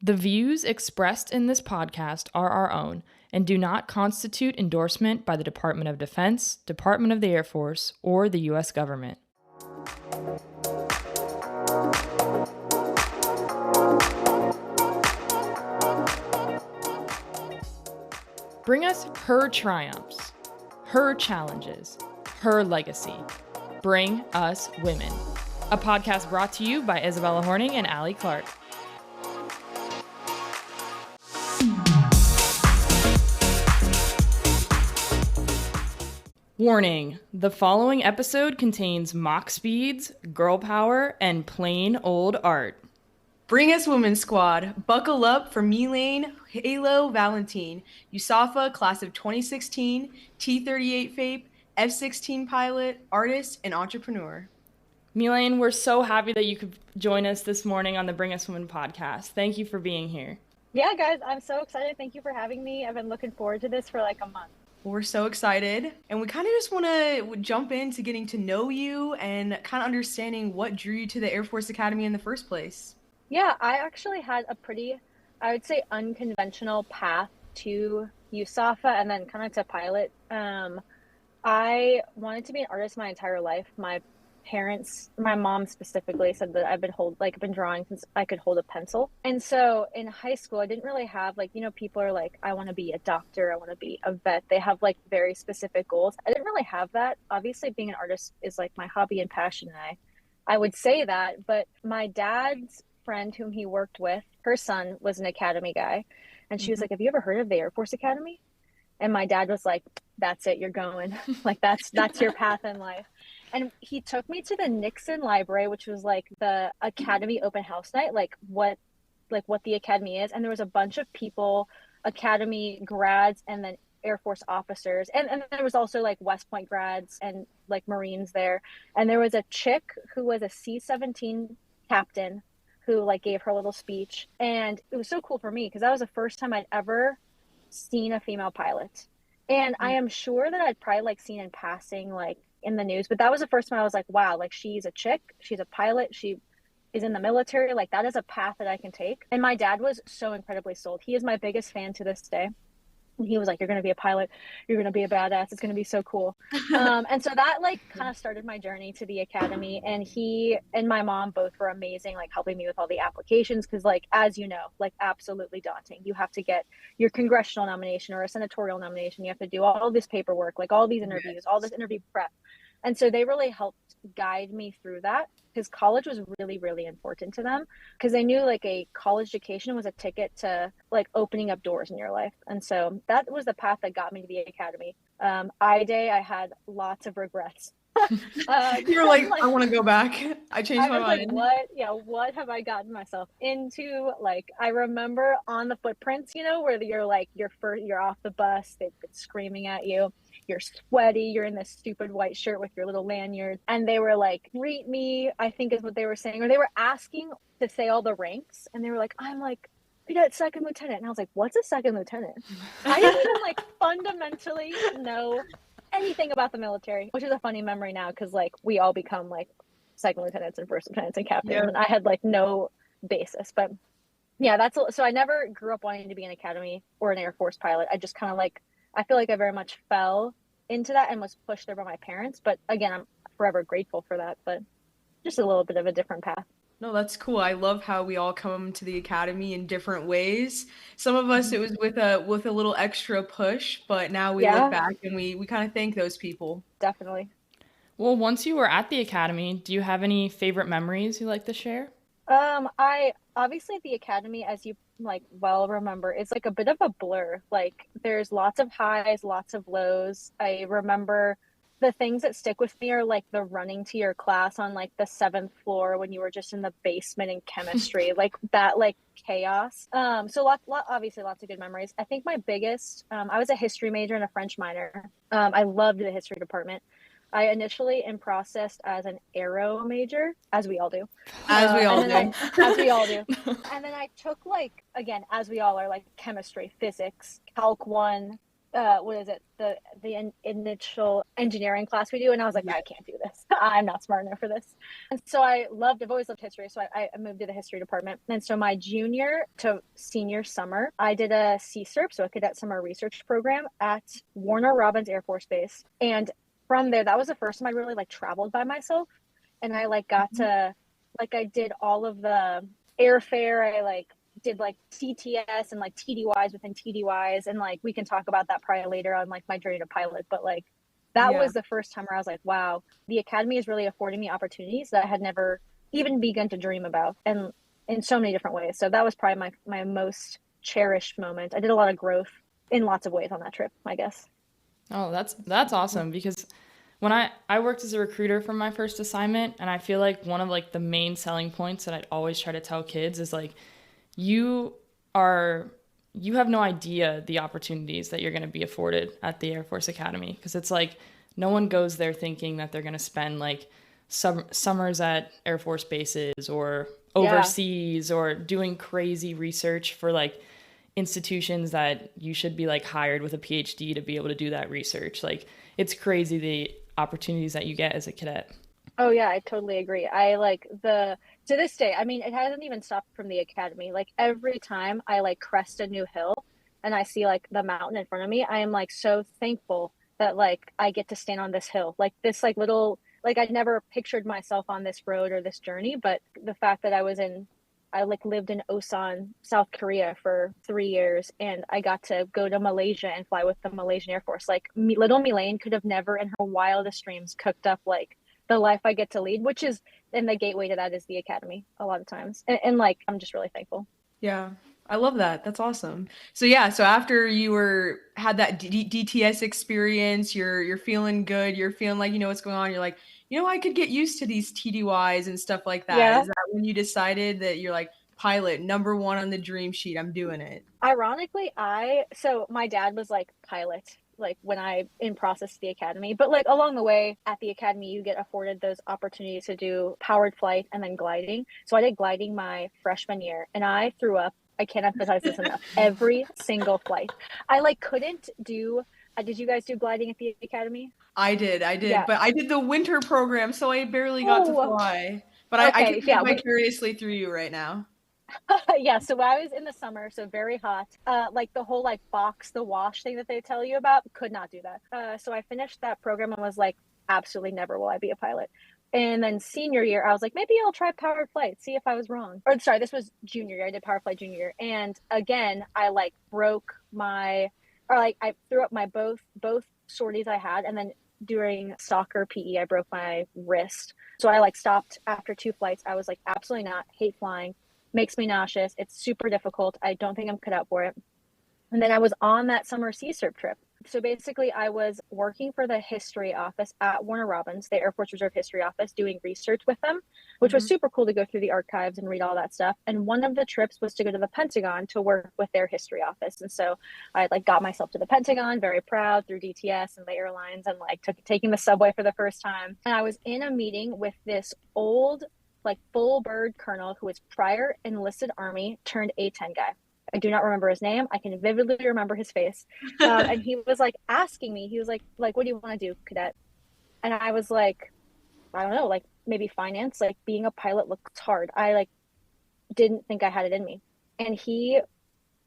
The views expressed in this podcast are our own and do not constitute endorsement by the Department of Defense, Department of the Air Force, or the U.S. government. Bring us her triumphs, her challenges, her legacy. Bring us women. A podcast brought to you by Isabella Horning and Allie Clark. Warning, the following episode contains Mach speeds, girl power, and plain old art. Bring us Women's Squad. Buckle up for Melaine, Halo, Valentin, USAFA Class of 2016, T-38 FAIP, F-16 pilot, artist, and entrepreneur. Melaine, we're so happy that you could join us this morning on the Bring Us Women podcast. Thank you for being here. Yeah, guys, I'm so excited. Thank you for having me. I've been looking forward to this for like a month. Well, we're so excited, and we kind of just want to jump into getting to know you and kind of understanding what drew you to the Air Force Academy in the first place. Yeah, I actually had a pretty, I would say, unconventional path to USAFA and then kind of to pilot. I wanted to be an artist my entire life. My parents, my mom specifically, said that I've been drawing since I could hold a pencil. And so in high school, I didn't really have people are like, I want to be a doctor, I want to be a vet. They have like very specific goals. I didn't really have that. Obviously, being an artist is like my hobby and passion. And I would say that, but my dad's friend whom he worked with, her son was an academy guy. And she was like, have you ever heard of the Air Force Academy? And my dad was like, that's it, you're going. Like, that's your path in life. And he took me to the Nixon Library, which was like the Academy open house night, like what the Academy is. And there was a bunch of people, Academy grads, and then Air Force officers. And there was also like West Point grads and like Marines there. And there was a chick who was a C-17 captain who like gave her little speech. And it was so cool for me because that was the first time I'd ever seen a female pilot. And I am sure that I'd probably like seen in passing, like in the news, but that was the first time I was like, wow, like she's a chick, she's a pilot, she is in the military, like that is a path that I can take. And my dad was so incredibly sold. He is my biggest fan to this day. And he was like, you're going to be a pilot, you're going to be a badass, it's going to be so cool. And so that like kind of started my journey to the academy. And he and my mom both were amazing, like helping me with all the applications. Cause like, as you know, like absolutely daunting. You have to get your congressional nomination or a senatorial nomination. You have to do all this paperwork, like all these interviews, all this interview prep. And so they really helped guide me through that because college was really, really important to them because they knew like a college education was a ticket to like opening up doors in your life. And so that was the path that got me to the academy. I had lots of regrets. You were like, I want to go back. I changed my mind. Like, what have I gotten myself into? Like, I remember on the footprints, where you're off the bus, they've been screaming at you. You're sweaty, you're in this stupid white shirt with your little lanyard. And they were like, greet me, I think is what they were saying. Or they were asking to say all the ranks. And they were like, I'm like, we got second lieutenant. And I was like, what's a second lieutenant? I didn't even like fundamentally know anything about the military, which is a funny memory now because like we all become like second lieutenants and first lieutenants and captains. Yeah. And I had like no basis. But yeah, so I never grew up wanting to be an academy or an Air Force pilot. I just kind of like, I feel like I very much fell into that and was pushed there by my parents. But again, I'm forever grateful for that, but just a little bit of a different path. No, that's cool. I love how we all come to the academy in different ways. Some of us, it was with a little extra push, but now we look back and we kind of thank those people. Definitely. Well, once you were at the academy, do you have any favorite memories you like to share? I obviously the academy, as you like well remember, it's like a bit of a blur. Like there's lots of highs, lots of lows. I remember the things that stick with me are like the running to your class on like the 7th floor when you were just in the basement in chemistry, like that, like chaos. So obviously lots of good memories. I think my biggest, I was a history major and a French minor. I loved the history department. I initially processed as an aero major, as we all do. As we all do. And then I took like, again, as we all are, like chemistry, physics, calc 1, what is it, the initial engineering class we do, and I was like, Yeah. I can't do this. I'm not smart enough for this. And so I've always loved history, so I moved to the history department. And so my junior to senior summer, I did a CSERP, so a cadet summer research program at Warner Robins Air Force Base. And from there, that was the first time I really like traveled by myself, and I like got to like I did all of the airfare. I like did like TTS and like TDYs within TDYs, and like we can talk about that probably later on like my journey to pilot. But like that Yeah. was the first time where I was like, wow, the academy is really affording me opportunities that I had never even begun to dream about, and in so many different ways. So that was probably my most cherished moment. I did a lot of growth in lots of ways on that trip, I guess. Oh, that's awesome because when I worked as a recruiter for my first assignment, and I feel like one of like the main selling points that I'd always try to tell kids is like you are you have no idea the opportunities that you're going to be afforded at the Air Force Academy, because it's like no one goes there thinking that they're going to spend like summers at Air Force bases or Yeah. overseas or doing crazy research for like institutions that you should be like hired with a PhD to be able to do that research. Like it's crazy the opportunities that you get as a cadet. Oh yeah, I totally agree. I like the to this day, I mean, it hasn't even stopped from the academy. Like every time I like crest a new hill and I see like the mountain in front of me, I am like so thankful that like I get to stand on this hill. Like this like little like I never pictured myself on this road or this journey, but the fact that I like lived in Osan, South Korea for 3 years, and I got to go to Malaysia and fly with the Malaysian Air Force. Like little Melaine could have never in her wildest dreams cooked up like the life I get to lead, which is, and the gateway to that is the academy a lot of times. And like, I'm just really thankful. Yeah. I love that. That's awesome. So yeah, so after you had that DTS experience, you're feeling good, you're feeling like you know what's going on, you're like, you know, I could get used to these TDYs and stuff like that. Yeah. Is that when you decided that you're like pilot number one on the dream sheet, I'm doing it? Ironically, so my dad was like pilot, like when I in process the academy, but like along the way at the academy, you get afforded those opportunities to do powered flight and then gliding. So I did gliding my freshman year and I threw up. I can't emphasize this enough. Every single flight. I like couldn't do, did you guys do gliding at the academy? I did, Yeah. but I did the winter program, so I barely got to Oh, fly. But I can okay. live Yeah. vicariously through you right now. Yeah, so I was in the summer, so very hot. Like the whole like box the wash thing that they tell you about, could not do that. So I finished that program and was like, absolutely never will I be a pilot. And then senior year, I was like, maybe I'll try powered flight, see if I was wrong. Or sorry, this was junior year. I did powered flight junior year, and again, I like broke my, or like I threw up my both sorties I had, and then during soccer PE, I broke my wrist. So I like stopped after two flights. I was like, absolutely not, hate flying, makes me nauseous. It's super difficult. I don't think I'm cut out for it. And then I was on that summer CSERP trip. So basically, I was working for the history office at Warner Robins, the Air Force Reserve History Office, doing research with them, which was Mhm. super cool to go through the archives and read all that stuff. And one of the trips was to go to the Pentagon to work with their history office. And so I like got myself to the Pentagon, very proud through DTS and the airlines, and like taking the subway for the first time. And I was in a meeting with this old like full bird colonel who was prior enlisted army turned A-10 guy. I do not remember his name. I can vividly remember his face. And he was like asking me, he was like, what do you want to do, cadet? And I was like, I don't know, like maybe finance, like being a pilot looks hard. I like didn't think I had it in me. And he,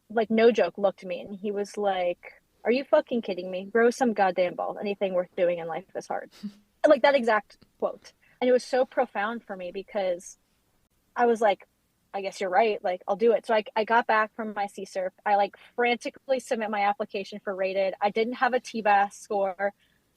like, no joke, looked at me and he was like, are you fucking kidding me? Grow some goddamn balls. Anything worth doing in life is hard. Like that exact quote. And it was so profound for me because I was like, I guess you're right. Like, I'll do it. So I got back from my CSERP. I like frantically submit my application for rated. I didn't have a TBAS score.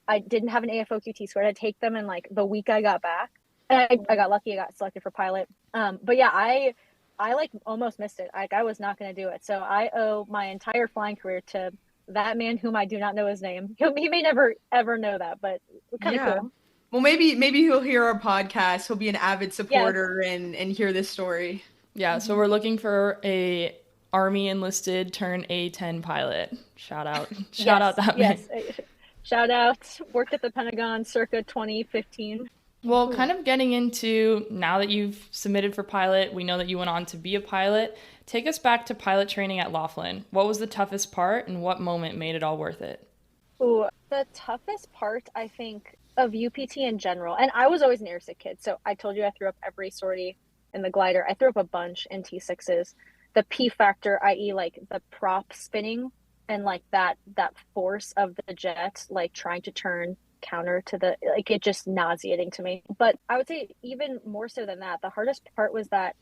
I didn't have an AFOQT score. I had to take them in like the week I got back. And I got lucky. I got selected for pilot. But yeah, I like almost missed it. Like I was not going to do it. So I owe my entire flying career to that man whom I do not know his name. He may never ever know that, but kind of Yeah. cool. Well, maybe he'll hear our podcast. He'll be an avid Yes. supporter and hear this story. Yeah, so we're looking for a Army enlisted turn A-10 pilot. Shout out. Shout out Yes. that man. Yes. Shout out. Worked at the Pentagon circa 2015. Well, Cool. kind of getting into now that you've submitted for pilot, we know that you went on to be a pilot. Take us back to pilot training at Laughlin. What was the toughest part and what moment made it all worth it? Ooh, the toughest part, I think, of UPT in general, and I was always an air sick kid. So I told you I threw up every sortie in the glider. I threw up a bunch in T6s. The P factor, i.e., like the prop spinning and like that force of the jet, like trying to turn counter to the like it just nauseating to me. But I would say even more so than that, the hardest part was that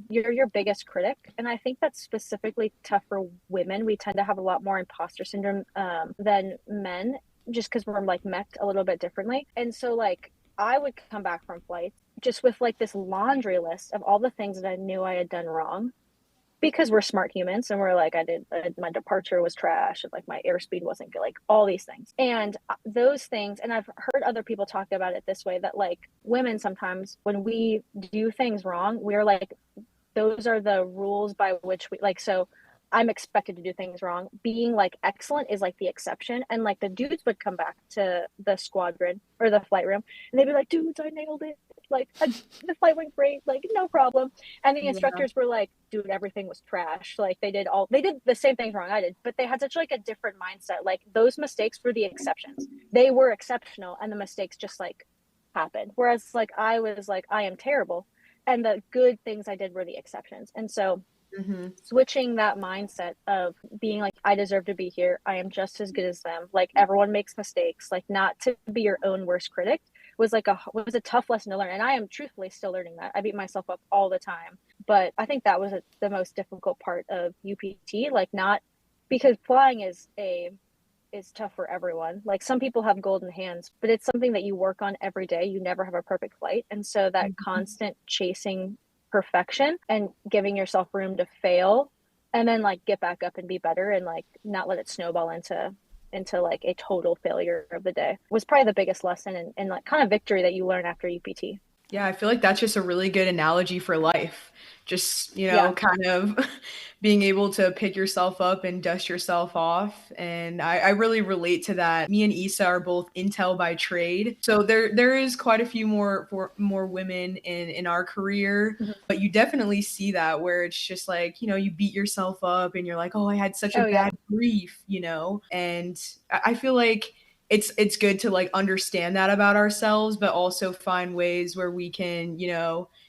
you're your biggest critic, and I think that's specifically tough for women. We tend to have a lot more imposter syndrome than men, just because we're like mech a little bit differently. And so like I would come back from flights just with like this laundry list of all the things that I knew I had done wrong because we're smart humans and we're like my departure was trash and like my airspeed wasn't good, like all these things and those things. And I've heard other people talk about it this way, that like women sometimes when we do things wrong, we're like, those are the rules by which we like, so I'm expected to do things wrong. Being like excellent is like the exception. And like the dudes would come back to the squadron or the flight room and they'd be like, dudes, I nailed it. Like the flight went great, like no problem. And the Yeah. instructors were like, dude, everything was trash. Like they did the same things wrong I did, but they had such like a different mindset. Like those mistakes were the exceptions. They were exceptional and the mistakes just like happened. Whereas like I was like, I am terrible. And the good things I did were the exceptions. And so Mm-hmm. switching that mindset of being like, I deserve to be here, I am just as good as them, like everyone makes mistakes, like not to be your own worst critic was a tough lesson to learn. And I am truthfully still learning that. I beat myself up all the time, but I think that was the most difficult part of UPT. Like not because flying is tough for everyone. Like some people have golden hands, but it's something that you work on every day. You never have a perfect flight. And so that constant chasing perfection and giving yourself room to fail and then like get back up and be better and like not let it snowball into like a total failure of the day was probably the biggest lesson and like kind of victory that you learn after UPT. Yeah, I feel like that's just a really good analogy for life. Just, Yeah. kind of being able to pick yourself up and dust yourself off. And I really relate to that. Me and Issa are both Intel by trade. So there is quite a few more women in our career, Mhm. but you definitely see that where it's just like, you beat yourself up and you're like, oh, I had such a Oh yeah. bad brief. And I feel like it's good to like understand that about ourselves, but also find ways where we can,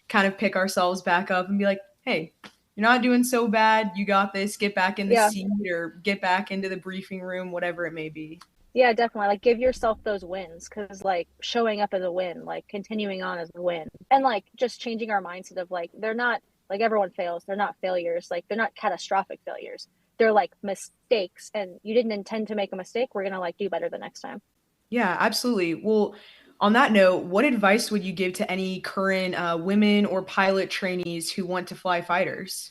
kind of pick ourselves back up and be like, hey, you're not doing so bad. You got this. Get back in the Yeah. seat or get back into the briefing room, whatever it may be. Yeah, definitely. Like give yourself those wins because like showing up as a win, like continuing on as a win. And like just changing our mindset of like they're not like everyone fails. They're not failures. Like they're not catastrophic failures. They're like mistakes and you didn't intend to make a mistake. We're gonna like do better the next time. Yeah, absolutely. Well, on that note, what advice would you give to any current women or pilot trainees who want to fly fighters?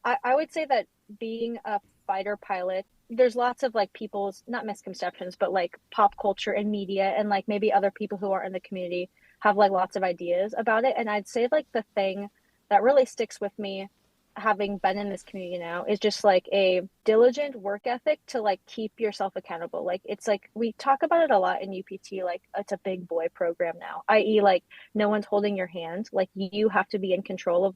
I would say that being a fighter pilot, there's lots of like people's not misconceptions, but like pop culture and media and like maybe other people who are in the community have like lots of ideas about it. And I'd say like the thing that really sticks with me having been in this community now is just like a diligent work ethic to like keep yourself accountable. Like it's like we talk about it a lot in UPT, like it's a big boy program now, i.e. like no one's holding your hand. Like you have to be in control of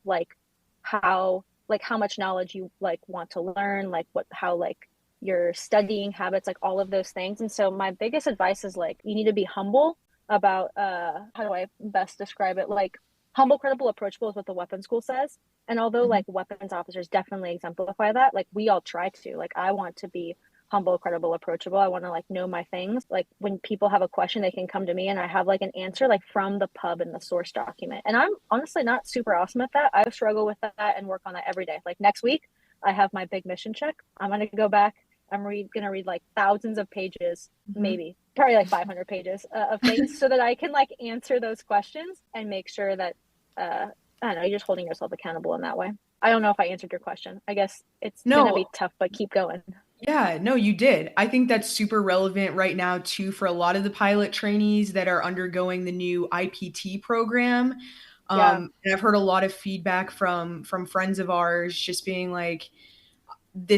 how how much knowledge you like want to learn, like how like your studying habits, like all of those things. And so my biggest advice is like you need to be humble about how do I best describe it? Like humble, credible, approachable is what the weapons school says. And although Mhm. like weapons officers definitely exemplify that, like we all try to. Like I want to be humble, credible, approachable. I want to like know my things. Like when people have a question, they can come to me and I have like an answer like from the pub and the source document. And I'm honestly not super awesome at that. I struggle with that and work on that every day. Like next week, I have my big mission check. I'm gonna go back. Gonna read like thousands of pages, Mhm. maybe probably like 500 pages of things, so that I can like answer those questions and make sure that I don't know, you're just holding yourself accountable in that way. I don't know if I answered your question. I guess it's gonna No, be tough, but keep going. yeah, no, you did. I think that's super relevant right now too for a lot of the pilot trainees that are undergoing the new IPT program. Yeah. And I've heard a lot of feedback from friends of ours just being like,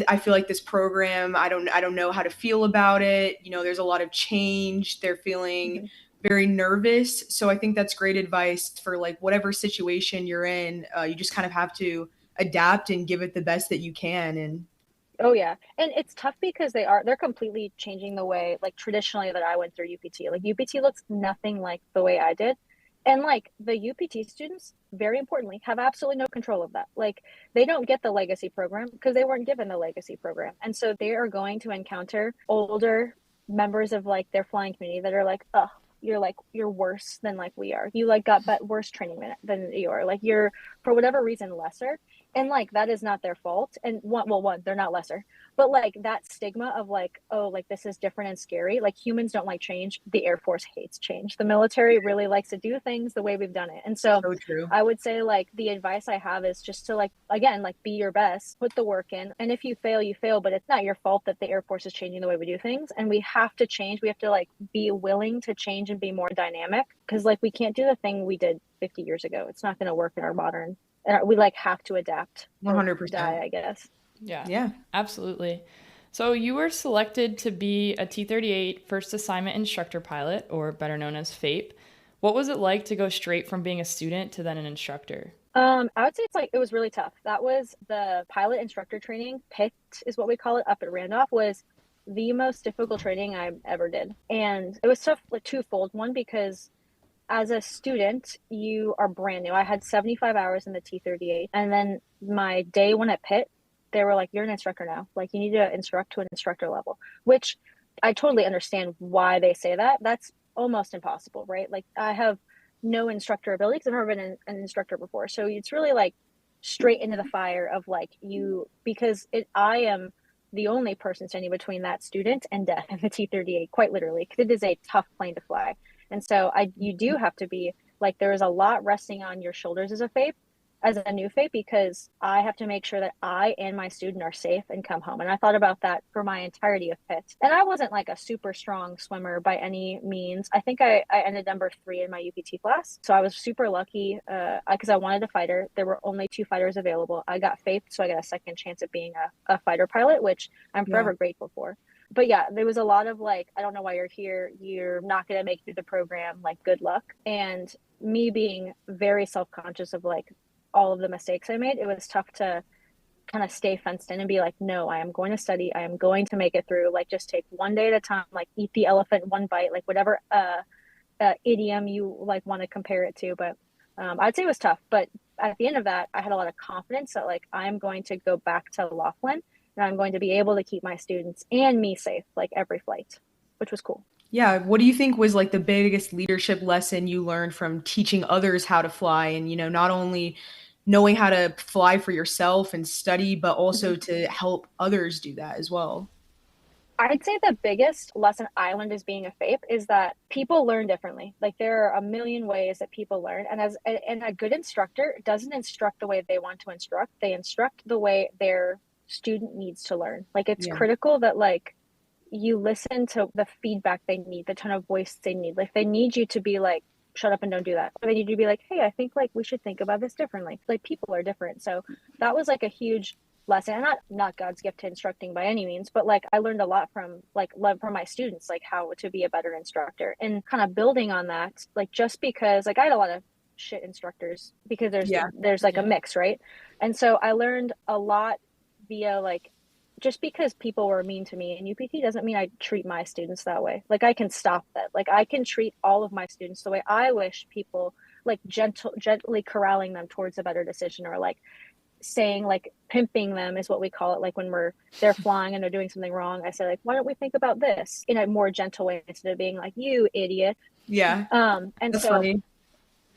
I feel like this program, I don't know how to feel about it. There's a lot of change. They're feeling Mm-hmm. very nervous. So I think that's great advice for like whatever situation you're in. You just kind of have to adapt and give it the best that you can. And Oh yeah. And it's tough because they're completely changing the way like traditionally that I went through UPT. Like UPT looks nothing like the way I did. And like the UPT students, very importantly, have absolutely no control of that. Like they don't get the legacy program because they weren't given the legacy program. And so they are going to encounter older members of like their flying community that are like, you're worse than like we are. You like got but worse training than you are. Like you're for whatever reason lesser. And like that is not their fault. And one, they're not lesser, but like that stigma of like, oh, like this is different and scary. Like humans don't like change. The Air Force hates change. The military really likes to do things the way we've done it. And so true. I would say like the advice I have is just to like, again, like be your best, put the work in. And if you fail, you fail, but it's not your fault that the Air Force is changing the way we do things. And we have to change. We have to like be willing to change and be more dynamic because like we can't do the thing we did 50 years ago. It's not going to work in our modern. And we like have to adapt. 100%. Die, I guess. Yeah, absolutely. So you were selected to be a T-38 first assignment instructor pilot, or better known as FAIP. What was it like to go straight from being a student to then an instructor? I would say it was really tough. That was the pilot instructor training. PIT is what we call it up at Randolph, was the most difficult training I ever did. And it was tough like twofold. One, because as a student, you are brand new. I had 75 hours in the T-38. And then my day one at Pitt, they were like, you're an instructor now. Like, you need to instruct to an instructor level, which I totally understand why they say that. That's almost impossible, right? Like, I have no instructor ability because I've never been an instructor before. So it's really like straight into the fire of like because I am the only person standing between that student and death in the T-38, quite literally, because it is a tough plane to fly. And so you do have to be like, there is a lot resting on your shoulders as a new FAPE, because I have to make sure that I and my student are safe and come home. And I thought about that for my entirety of Pitt. And I wasn't like a super strong swimmer by any means. I think I ended number 3 in my UPT class. So I was super lucky because I wanted a fighter. There were only 2 fighters available. I got FAPE, so I got a second chance at being a fighter pilot, which I'm forever grateful for. But yeah, there was a lot of like, I don't know why you're here. You're not going to make it through the program. Like, good luck. And me being very self-conscious of like all of the mistakes I made, it was tough to kind of stay fenced in and be like, no, I am going to study. I am going to make it through. Like, just take one day at a time, like eat the elephant one bite, like whatever idiom you like want to compare it to. But I'd say it was tough. But at the end of that, I had a lot of confidence that like, I'm going to go back to Laughlin and I'm going to be able to keep my students and me safe, like every flight, which was cool. Yeah. What do you think was like the biggest leadership lesson you learned from teaching others how to fly and, not only knowing how to fly for yourself and study, but also to help others do that as well? I'd say the biggest lesson I learned as being a FAPE is that people learn differently. Like, there are a million ways that people learn. And a good instructor doesn't instruct the way they want to instruct. They instruct the way their student needs to learn. Like, it's critical that like you listen to the feedback they need, the tone of voice they need. Like, they need you to be like, shut up and don't do that. Or they need you to be like, hey, I think like we should think about this differently. Like, people are different. So that was like a huge lesson, and not God's gift to instructing by any means, but like I learned a lot from my students, like how to be a better instructor, and kind of building on that. Like, just because like I had a lot of shit instructors, because there's like a mix, right? And so I learned a lot via like, just because people were mean to me in UPT doesn't mean I treat my students that way. Like, I can stop that. Like, I can treat all of my students the way I wish people, like gently corralling them towards a better decision, or like saying, like pimping them is what we call it. Like, when they're flying and they're doing something wrong, I say like, why don't we think about this in a more gentle way instead of being like, you idiot. Yeah. And That's so funny.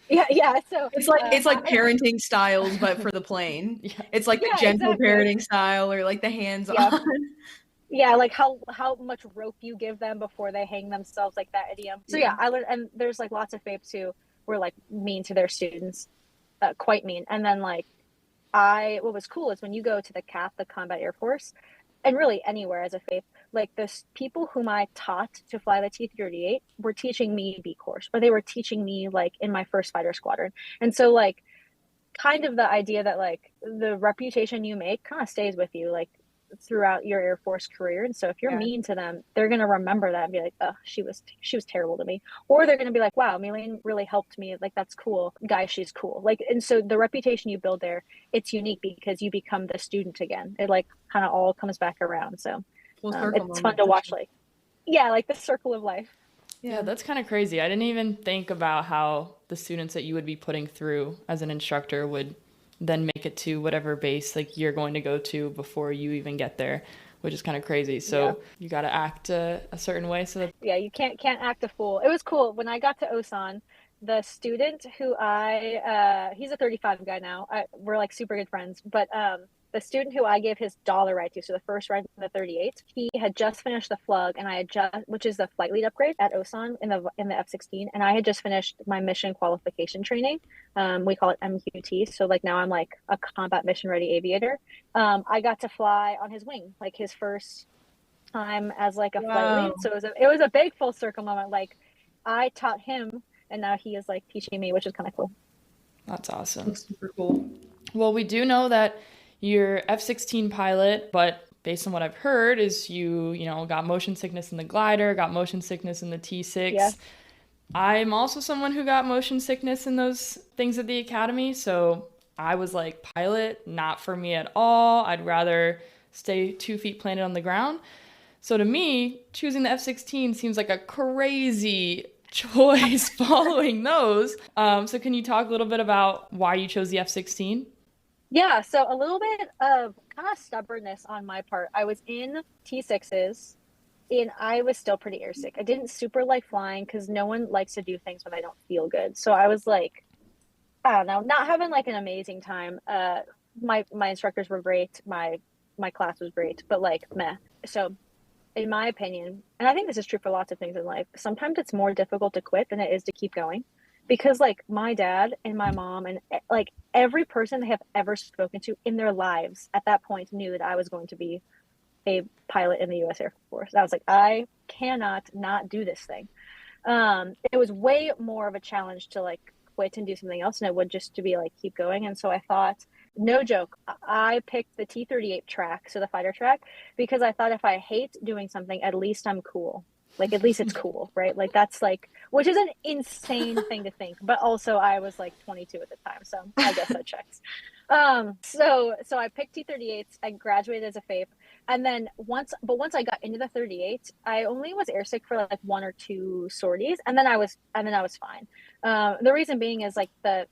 yeah. So it's like parenting styles, but for the plane. It's like the gentle parenting style, or like the hands-on. Yeah, like how much rope you give them before they hang themselves, like that idiom. So yeah, I learned, and there's like lots of FAPEs who were like mean to their students, quite mean. And then like what was cool is when you go to the CAF, the Combat Air Force, and really anywhere as a FAPE, like the people whom I taught to fly the T-38 were teaching me B course, or they were teaching me like in my first fighter squadron. And so like, kind of the idea that like the reputation you make kind of stays with you. Like, throughout your Air Force career. And so if you're mean to them, they're going to remember that and be like, oh, she was terrible to me. Or they're going to be like, wow, Melaine really helped me. Like, that's cool. Guys, she's cool. Like, and so the reputation you build there, it's unique because you become the student again. It like kind of all comes back around. So it's fun to watch, like, like the circle of life. Yeah, that's kind of crazy. I didn't even think about how the students that you would be putting through as an instructor would then make it to whatever base like you're going to go to before you even get there, which is kind of crazy. So you got to act a certain way. So that you can't act a fool. It was cool when I got to Osan. The student who he's a 35 guy now. We're like super good friends, but the student who I gave his dollar ride to, so the first ride in the 38, he had just finished the FLUG, and which is the flight lead upgrade at Osan in the F-16, and I had just finished my mission qualification training. We call it MQT. So like now I'm like a combat mission ready aviator. I got to fly on his wing, like his first time as like a flight lead. So it was a big full circle moment. Like I taught him, and now he is like teaching me, which is kind of cool. That's awesome. That's super cool. Well, we do know that you're F-16 pilot, but based on what I've heard is you got motion sickness in the glider, got motion sickness in the T6. Yeah. I'm also someone who got motion sickness in those things at the academy, so I was like, pilot, not for me at all. I'd rather stay 2 feet planted on the ground. So to me, choosing the F-16 seems like a crazy choice following those. So can you talk a little bit about why you chose the F-16? Yeah, so a little bit of kind of stubbornness on my part. I was in T6s and I was still pretty airsick. I didn't super like flying because no one likes to do things when they don't feel good. So I was like, I don't know, not having like an amazing time. My instructors were great. My class was great, but like meh. So in my opinion, and I think this is true for lots of things in life, sometimes it's more difficult to quit than it is to keep going. Because like my dad and my mom and like every person they have ever spoken to in their lives at that point knew that I was going to be a pilot in the U.S. Air Force. I was like, I cannot not do this thing. It was way more of a challenge to like quit and do something else than it would just to be like keep going. And so I thought, no joke, I picked the T-38 track, so the fighter track, because I thought if I hate doing something, at least I'm cool. Like, at least it's cool, right? Like, that's like, which is an insane thing to think. But also, I was like 22 at the time, so I guess that checks. So I picked T-38s. I graduated as a FAIP, and then once I got into the 38, I only was airsick for like 1 or 2 sorties, and then I was fine. The reason being is like the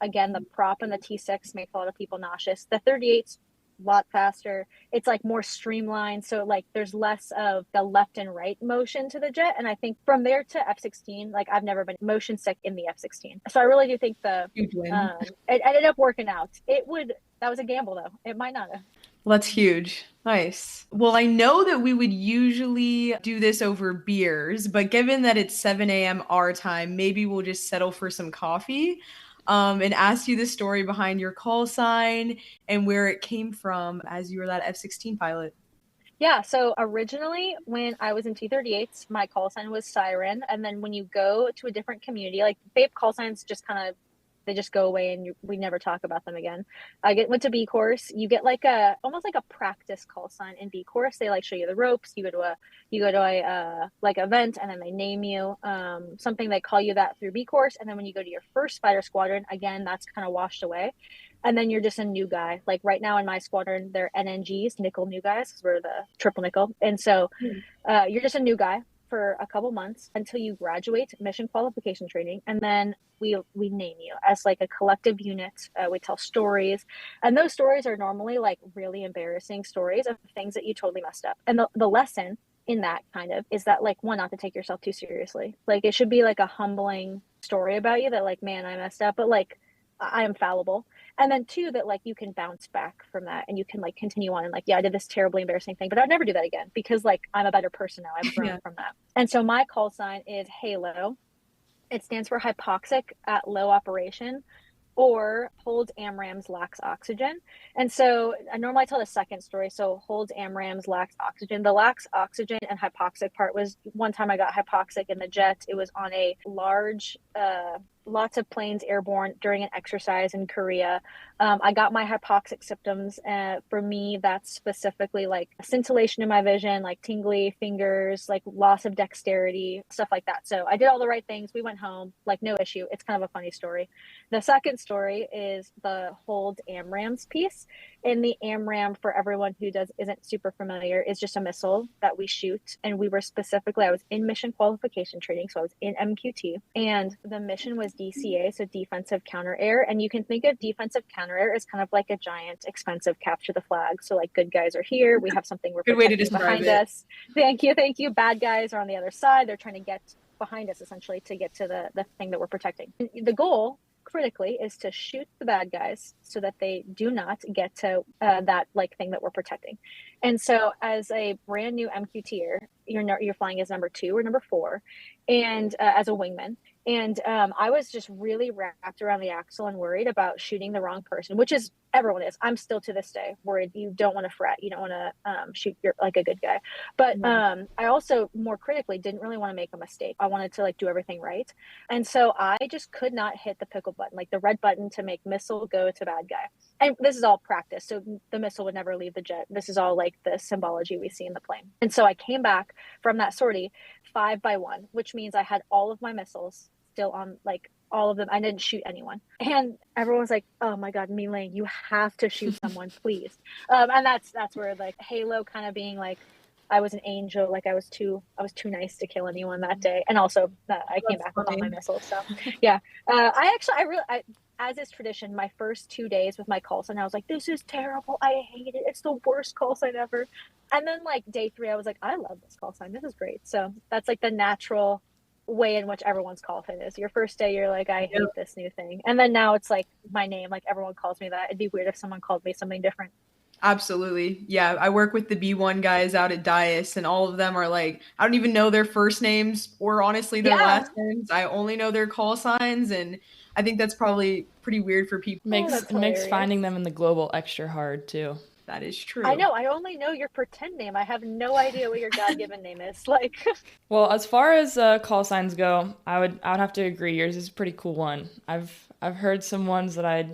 prop and the T6 makes a lot of people nauseous. The 38's a lot faster. It's like more streamlined, so like there's less of the left and right motion to the jet. And I think from there to F-16, like I've never been motion sick in the F-16. So I really do think it ended up working out. That was a gamble though. It might not have. Well, that's huge. Nice. Well, I know that we would usually do this over beers, but given that it's 7 a.m. our time, maybe we'll just settle for some coffee. And ask you the story behind your call sign and where it came from as you were that F-16 pilot. Yeah, so originally when I was in T-38s, my call sign was Siren. And then when you go to a different community, like FAIP call signs just kind of, they just go away and we never talk about them again. I went to B course. You get like almost like a practice call sign in B course. They like show you the ropes. You go to a like event and then they name you something. They call you that through B course. And then when you go to your first fighter squadron, again, that's kind of washed away. And then you're just a new guy. Like right now in my squadron, they're NNGs, nickel new guys, because we're the triple nickel. And so you're just a new guy for a couple months until you graduate mission qualification training. And then we name you as like a collective unit. We tell stories. And those stories are normally like really embarrassing stories of things that you totally messed up. And the lesson in that kind of is that like, one, not to take yourself too seriously. Like it should be like a humbling story about you that like, man, I messed up, but like I am fallible. And then 2, that like you can bounce back from that and you can like continue on and like, yeah, I did this terribly embarrassing thing, but I'd never do that again because like I'm a better person now. I've grown from that. And so my call sign is HALO. It stands for hypoxic at low operation, or holds AMRAAMs, lacks oxygen. And so I normally tell the second story. So holds AMRAAMs, lacks oxygen. The lacks oxygen and hypoxic part was one time I got hypoxic in the jet. It was on a large lots of planes airborne during an exercise in Korea. I got my hypoxic symptoms. For me, that's specifically like scintillation in my vision, like tingly fingers, like loss of dexterity, stuff like that. So I did all the right things. We went home, like no issue. It's kind of a funny story. The second story is the hold AMRAAMs piece. In the AMRAAM, for everyone who isn't super familiar, is just a missile that we shoot. And we were specifically, I was in mission qualification training, so I was in MQT, and the mission was DCA, so defensive counter air. And you can think of defensive counter air as kind of like a giant, expensive capture the flag. So like good guys are here, we have something we're Good way to protecting describe behind it. us. Thank you. Bad guys are on the other side. They're trying to get behind us essentially to get to the thing that we're protecting. And the goal critically is to shoot the bad guys so that they do not get to that like thing that we're protecting. And so as a brand new MQTer, you're flying as number 2 or number 4, and as a wingman. And I was just really wrapped around the axle and worried about shooting the wrong person, which is everyone is. I'm still to this day worried. You don't want to fret. You don't want to shoot your like a good guy. But I also more critically didn't really want to make a mistake. I wanted to like do everything right. And so I just could not hit the pickle button, like the red button to make missile go to bad guy. And this is all practice. So the missile would never leave the jet. This is all like the symbology we see in the plane. And so I came back from that sortie 5 by 1, which means I had all of my missiles still on, like all of them. I didn't shoot anyone. And everyone was like, oh my God, Melaine, you have to shoot someone, please. And that's where like Halo kind of being like, I was an angel, like I was too nice to kill anyone that day. And also I came back with all my missiles. So yeah, I as is tradition, my first 2 days with my call sign, I was like, this is terrible. I hate it. It's the worst call sign ever. And then like day 3, I was like, I love this call sign. This is great. So that's like the natural way in which everyone's call sign is. Your first day, you're like, I hate this new thing. And then now it's like my name, like everyone calls me that. It'd be weird if someone called me something different. Absolutely. Yeah, I work with the B1 guys out at Dias, and all of them are like, I don't even know their first names or honestly their last names. I only know their call signs, and I think that's probably pretty weird for people. It makes finding them in the global extra hard too. That is true. I know. I only know your pretend name. I have no idea what your God-given name is. Like, well, as far as call signs go, I would have to agree. Yours is a pretty cool one. I've heard some ones that I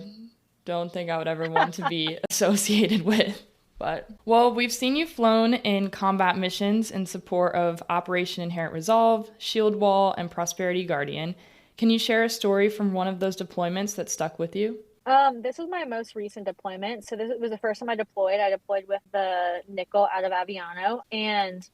don't think I would ever want to be associated with. But, well, we've seen you flown in combat missions in support of Operation Inherent Resolve, Shield Wall, and Prosperity Guardian. Can you share a story from one of those deployments that stuck with you? This was my most recent deployment. So this was the first time I deployed. I deployed with the Nickel out of Aviano, and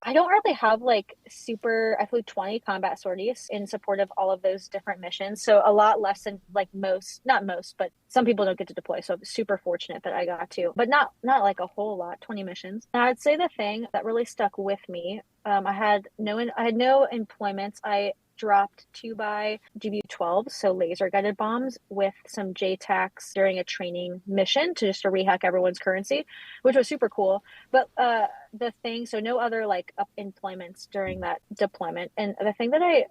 I don't really have like I flew 20 combat sorties in support of all of those different missions. So a lot less than like not most, but some people don't get to deploy. So I'm super fortunate that I got to, but not like a whole lot, 20 missions. And I'd say the thing that really stuck with me, I had no employments. I dropped 2x GBU-12, so laser guided bombs with some JTACs during a training mission to rehack everyone's currency, which was super cool. But so no other like employments during that deployment. And the thing that I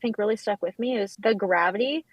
think really stuck with me is the gravity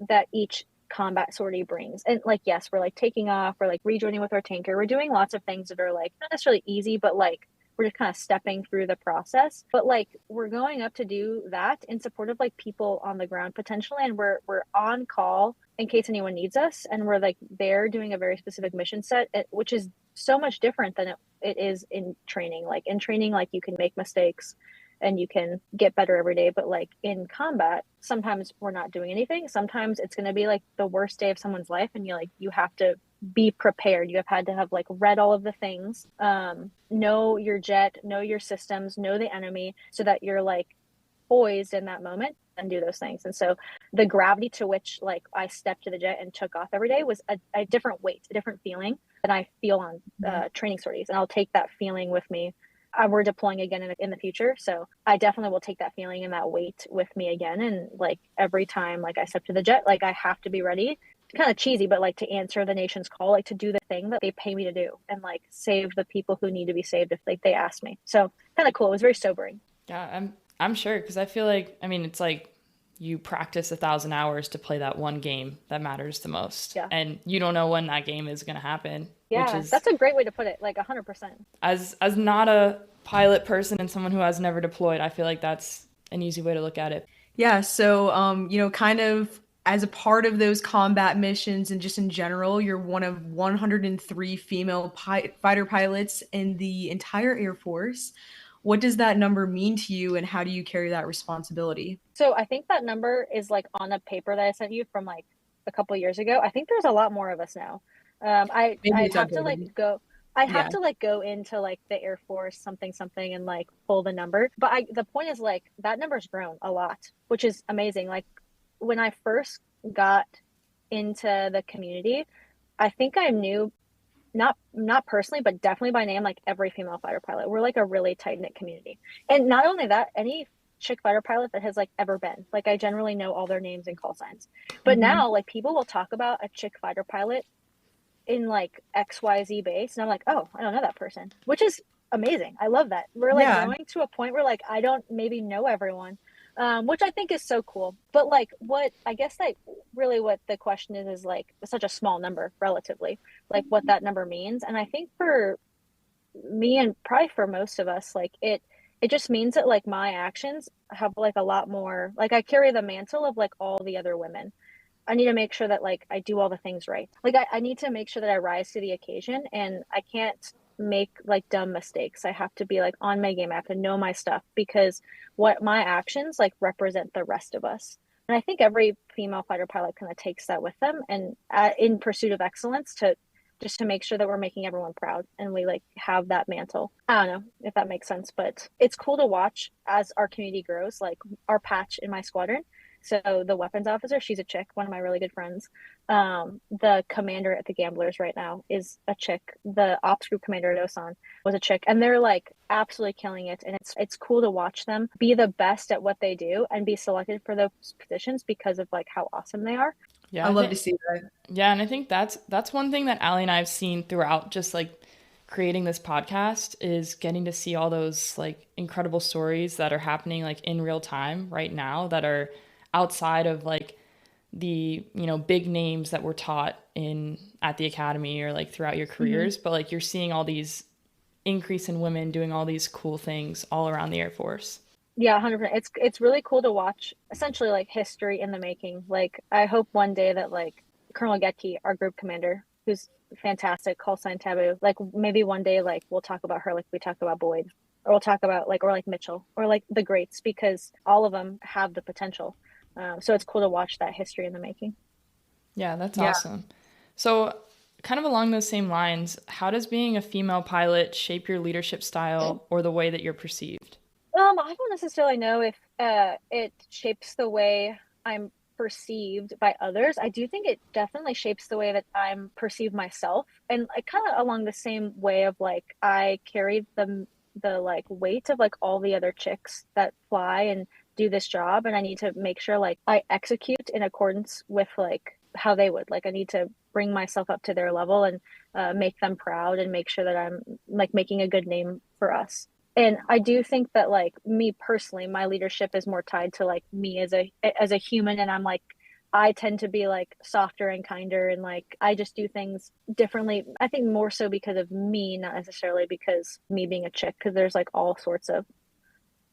that each combat sortie brings. And like, yes, we're like taking off, we're like rejoining with our tanker, we're doing lots of things that are like not necessarily easy, but like we're just kind of stepping through the process. But like we're going up to do that in support of like people on the ground potentially, and we're on call in case anyone needs us, and we're like there doing a very specific mission set, which is so much different than it is in training. Like in training, like you can make mistakes and you can get better every day, but like in combat, sometimes we're not doing anything. Sometimes it's going to be like the worst day of someone's life, and you have to be prepared. You have had to have like read all of the things, know your jet, know your systems, know the enemy, so that you're like poised in that moment and do those things. And so the gravity to which like I stepped to the jet and took off every day was a different weight, a different feeling than I feel on training sorties. And I'll take that feeling with me. We're deploying again in the future, so I definitely will take that feeling and that weight with me again. And like every time like I step to the jet, like I have to be ready. Kind of cheesy, but like to answer the nation's call, like to do the thing that they pay me to do, and like save the people who need to be saved if like they ask me. So kind of cool. It was very sobering. Yeah, I'm sure, because I feel like, I mean, it's like you practice 1,000 hours to play that one game that matters the most, and you don't know when that game is going to happen. Yeah, that's a great way to put it. Like 100%. As not a pilot person and someone who has never deployed, I feel like that's an easy way to look at it. Yeah, so kind of as a part of those combat missions and just in general, you're one of 103 female fighter pilots in the entire Air Force. What does that number mean to you, and how do you carry that responsibility? So I think that number is like on a paper that I sent you from like a couple years ago. I think there's a lot more of us now. Maybe I'd it's have to like updated. go. I'd have Yeah. to like go into like the Air Force something something and like pull the number. But the point is like that number's grown a lot, which is amazing. Like when I first got into the community, I think I knew not personally, but definitely by name, like every female fighter pilot. We're like a really tight knit community. And not only that, any chick fighter pilot that has like ever been, like I generally know all their names and call signs. But Hmm. now like people will talk about a chick fighter pilot in like XYZ base, and I'm like, oh, I don't know that person, which is amazing. I love that. We're like Yeah. growing to a point where like I don't maybe know everyone, which I think is so cool. But like, what I guess like really what the question is like such a small number relatively, like what that number means. And I think for me and probably for most of us, like it just means that like my actions have like a lot more. Like I carry the mantle of like all the other women. I need to make sure that like I do all the things right. Like I need to make sure that I rise to the occasion, and I can't make like dumb mistakes. I have to be like on my game. I have to know my stuff because what my actions like represent the rest of us. And I think every female fighter pilot kind of takes that with them and in pursuit of excellence to just to make sure that we're making everyone proud and we like have that mantle. I don't know if that makes sense, but it's cool to watch as our community grows. Like our patch in my squadron, so the weapons officer, she's a chick, one of my really good friends. The commander at the Gamblers right now is a chick. The ops group commander at Osan was a chick, and they're like absolutely killing it. And it's cool to watch them be the best at what they do and be selected for those positions because of like how awesome they are. I Yeah, I love think to see that. yeah, and I think that's one thing that Allie and I have seen throughout just like creating this podcast is getting to see all those like incredible stories that are happening like in real time right now that are outside of like the, big names that were taught in at the academy or like throughout your Hmm. careers, but like you're seeing all these increase in women doing all these cool things all around the Air Force. Yeah, 100%. It's really cool to watch essentially like history in the making. Like I hope one day that like Colonel Getke, our group commander, who's fantastic, call sign Taboo, like maybe one day like we'll talk about her like we talk about Boyd, or we'll talk about like or like Mitchell or like the greats because all of them have the potential. So it's cool to watch that history in the making. Yeah, that's Yeah. awesome. So, kind of along those same lines, how does being a female pilot shape your leadership style or the way that you're perceived? I don't necessarily know if it shapes the way I'm perceived by others. I do think it definitely shapes the way that I'm perceived myself, and like kind of along the same way of like I carried the like weight of like all the other chicks that fly and do this job, and I need to make sure like I execute in accordance with like how they would. Like I need to bring myself up to their level and make them proud and make sure that I'm like making a good name for us. And I do think that like me personally, my leadership is more tied to like me as a human, and I'm like I tend to be like softer and kinder, and like I just do things differently. I think more so because of me, not necessarily because me being a chick, because there's like all sorts of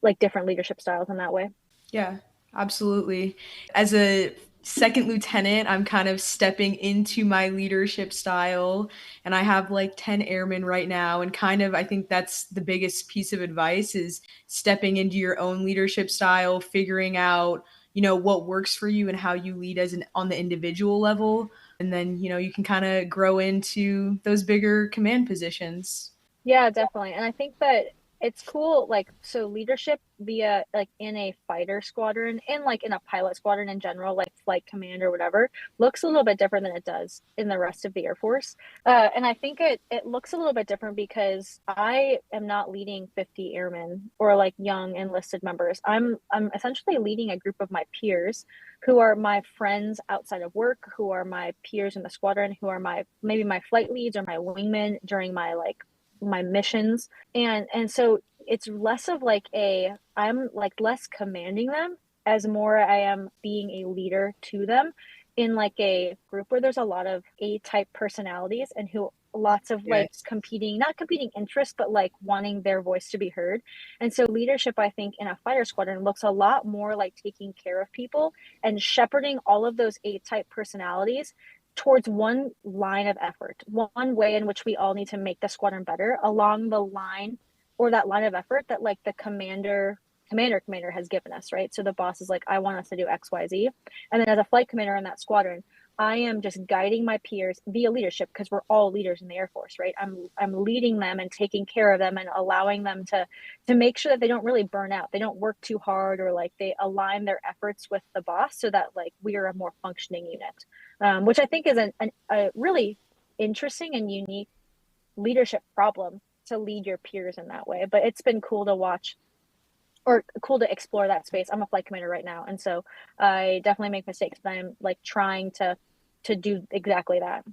like different leadership styles in that way. Yeah, absolutely. As a second lieutenant, I'm kind of stepping into my leadership style, and I have like 10 airmen right now. And kind of, I think that's the biggest piece of advice is stepping into your own leadership style, figuring out, what works for you and how you lead as an on the individual level. And then, you can kind of grow into those bigger command positions. Yeah, definitely. And I think that it's cool, like, so leadership via, like, in a fighter squadron and, like, in a pilot squadron in general, like, flight command or whatever, looks a little bit different than it does in the rest of the Air Force. And I think it looks a little bit different because I am not leading 50 airmen or, like, young enlisted members. I'm essentially leading a group of my peers who are my friends outside of work, who are my peers in the squadron, who are maybe my flight leads or my wingmen during my, like, my missions. And so it's less of like I'm like less commanding them as more I am being a leader to them in like a group where there's a lot of A type personalities and who lots of like Yes. not competing interests, but like wanting their voice to be heard. And so leadership, I think, in a fighter squadron looks a lot more like taking care of people and shepherding all of those A-type personalities towards one line of effort, one way in which we all need to make the squadron better along the line, or that line of effort that like the commander has given us, right? So the boss is like, I want us to do XYZ. And then as a flight commander in that squadron, I am just guiding my peers via leadership, because we're all leaders in the Air Force, right? I'm leading them and taking care of them and allowing them to make sure that they don't really burn out. They don't work too hard, or like they align their efforts with the boss so that like we are a more functioning unit, which I think is a really interesting and unique leadership problem, to lead your peers in that way. But it's been cool to watch, or cool to explore that space. I'm a flight commander right now, and so I definitely make mistakes, but I'm like trying to do exactly that.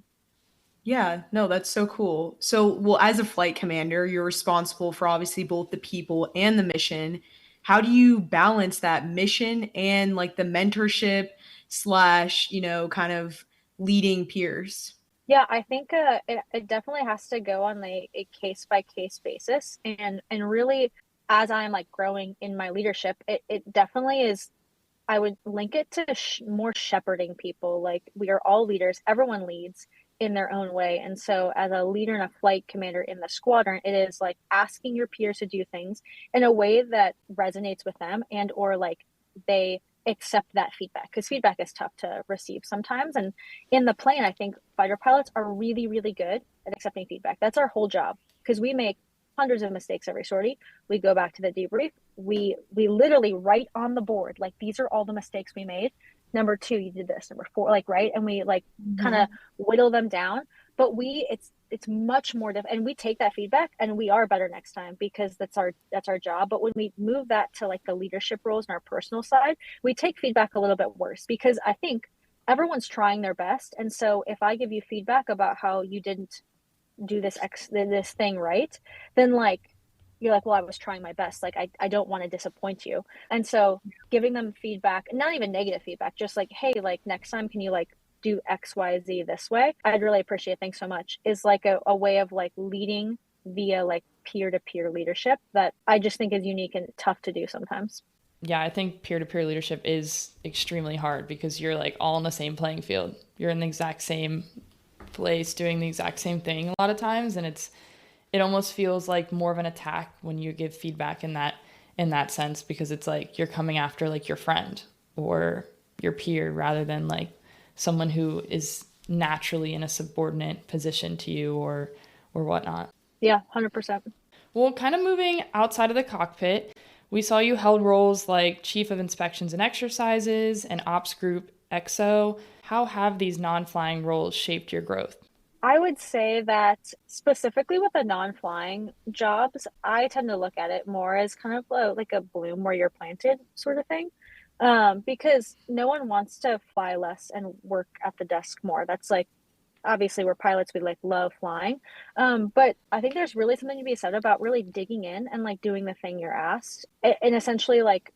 Yeah, no, that's so cool. So, well, as a flight commander, you're responsible for obviously both the people and the mission. How do you balance that mission and like the mentorship slash, kind of leading peers? Yeah, I think it definitely has to go on a case by case basis, and really, as I'm like growing in my leadership, it definitely is. I would link it to more shepherding people. Like, we are all leaders, everyone leads in their own way. And so, as a leader and a flight commander in the squadron, it is like asking your peers to do things in a way that resonates with them, and or like they accept that feedback, because feedback is tough to receive sometimes. And in the plane, I think fighter pilots are really, really good at accepting feedback. That's our whole job, because we make hundreds of mistakes every sortie. We go back to the debrief. We literally write on the board, like, these are all the mistakes we made. Number two, you did this. Number four, like, right, and we like kind of Mhm. whittle them down. But it's much more difficult, and we take that feedback and we are better next time, because that's our job. But when we move that to like the leadership roles and our personal side, we take feedback a little bit worse, because I think everyone's trying their best. And so if I give you feedback about how you didn't do this thing right, then like you're like, well, I was trying my best. Like, I don't want to disappoint you. And so giving them feedback, not even negative feedback, just like, hey, like, next time, can you like do XYZ this way? I'd really appreciate, thanks so much, is like a way of like leading via like peer-to-peer leadership that I just think is unique and tough to do sometimes. Yeah, I think peer-to-peer leadership is extremely hard because you're like all in the same playing field. You're in the exact same place doing the exact same thing a lot of times, and it almost feels like more of an attack when you give feedback in that sense, because it's like you're coming after like your friend or your peer rather than like someone who is naturally in a subordinate position to you or whatnot. Yeah, 100%. Well, kind of moving outside of the cockpit, we saw you held roles like Chief of Inspections and Exercises and Ops Group XO. How have these non-flying roles shaped your growth? I would say that specifically with the non-flying jobs, I tend to look at it more as kind of like a bloom where you're planted sort of thing. Because no one wants to fly less and work at the desk more. That's like, obviously we're pilots, we like love flying. But I think there's really something to be said about really digging in and like doing the thing you're asked, and essentially like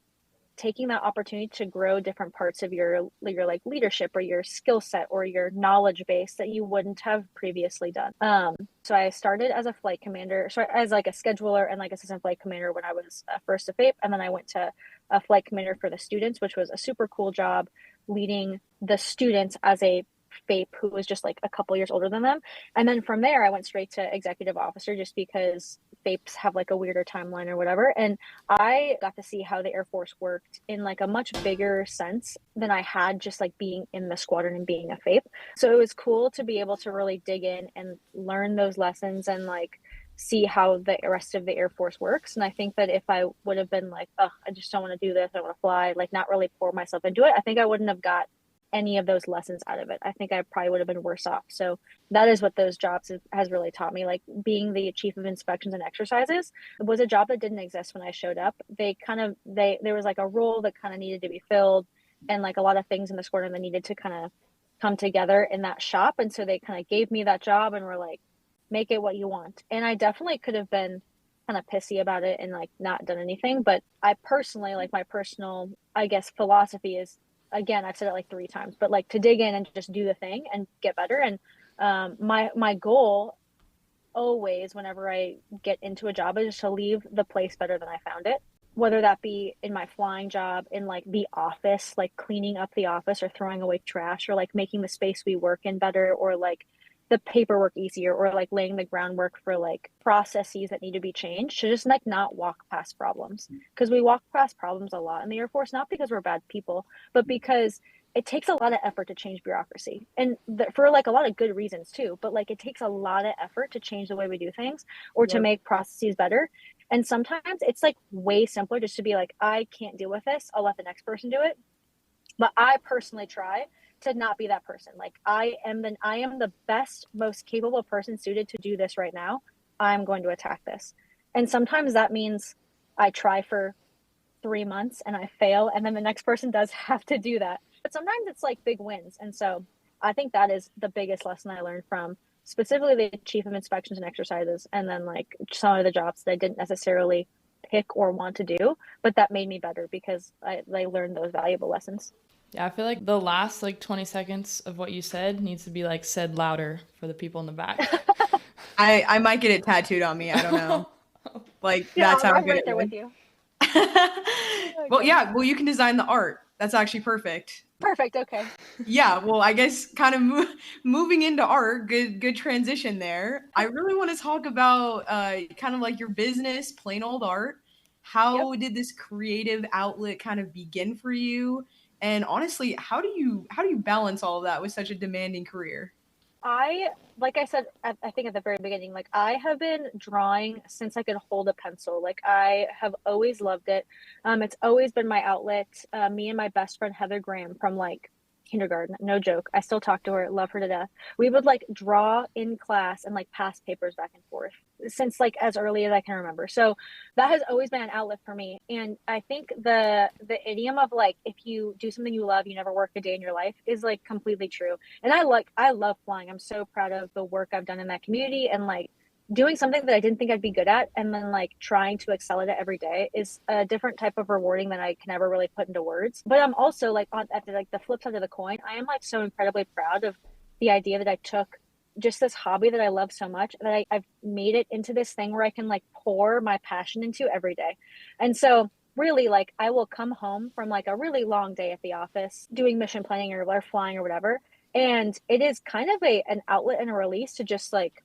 taking that opportunity to grow different parts of your like leadership or your skill set or your knowledge base that you wouldn't have previously done. So I started as a flight commander, sorry, as like a scheduler and like assistant flight commander when I was first a FAIP, and then I went to a flight commander for the students, which was a super cool job, leading the students as a FAIP who was just like a couple years older than them. And then from there, I went straight to executive officer, just because FAIPs have like a weirder timeline or whatever. And I got to see how the Air Force worked in like a much bigger sense than I had just like being in the squadron and being a FAIP. So it was cool to be able to really dig in and learn those lessons and like see how the rest of the Air Force works. And I think that if I would have been like, oh, I just don't want to do this, I want to fly, like not really pour myself into it, I think I wouldn't have got any of those lessons out of it. I think I probably would have been worse off. So that is what those jobs has really taught me. Like being the chief of inspections and exercises was a job that didn't exist when I showed up. There was like a role that kind of needed to be filled, and like a lot of things in the squadron that needed to kind of come together in that shop. And so they kind of gave me that job and were like, make it what you want. And I definitely could have been kind of pissy about it and like not done anything. But I personally, like, my personal, I guess, philosophy is, again, I've said it like 3 times, but like to dig in and just do the thing and get better. And my goal always, whenever I get into a job, is just to leave the place better than I found it. Whether that be in my flying job, in like the office, like cleaning up the office or throwing away trash, or like making the space we work in better, or like the paperwork easier, or like laying the groundwork for like processes that need to be changed, to just like not walk past problems. Because we walk past problems a lot in the Air Force, not because we're bad people, but because it takes a lot of effort to change bureaucracy, and for like a lot of good reasons too, but like it takes a lot of effort to change the way we do things, or to Yep. make processes better. And sometimes it's like way simpler just to be like, I can't deal with this, I'll let the next person do it. But I personally try to not be that person. Like, I am the best, most capable person suited to do this right now. I'm going to attack this. And sometimes that means I try for 3 months and I fail, and then the next person does have to do that. But sometimes it's like big wins. And so I think that is the biggest lesson I learned from specifically the chief of inspections and exercises, and then like some of the jobs that I didn't necessarily pick or want to do, but that made me better because I learned those valuable lessons. Yeah, I feel like the last like 20 seconds of what you said needs to be like said louder for the people in the back. I might get it tattooed on me. I don't know. Like, Yeah, that's how I'm good right it there was. with you. Well, Okay. yeah. Well, you can design the art. That's actually perfect. Perfect. Okay. Yeah. Well, I guess kind of moving into art. Good transition there. I really want to talk about kind of like your business, Plain Old Art. Yep. How did this creative outlet kind of begin for you? And honestly, how do you balance all of that with such a demanding career? Like I said, I think at the very beginning, like I have been drawing since I could hold a pencil. Like I have always loved it. It's always been my outlet. Me and my best friend Heather Graham from like kindergarten, no joke. I still talk to her, love her to death. We would like draw in class and like pass papers back and forth since like as early as I can remember. So that has always been an outlet for me. And I think the idiom of like, if you do something you love, you never work a day in your life is like completely true. And I love flying. I'm so proud of the work I've done in that community, and like doing something that I didn't think I'd be good at, and then like trying to excel at it every day is a different type of rewarding than I can ever really put into words. But I'm also like at like the flip side of the coin, I am like so incredibly proud of the idea that I took just this hobby that I love so much, that I've made it into this thing where I can like pour my passion into every day. And so really, like I will come home from like a really long day at the office doing mission planning or flying or whatever, and it is kind of an outlet and a release to just like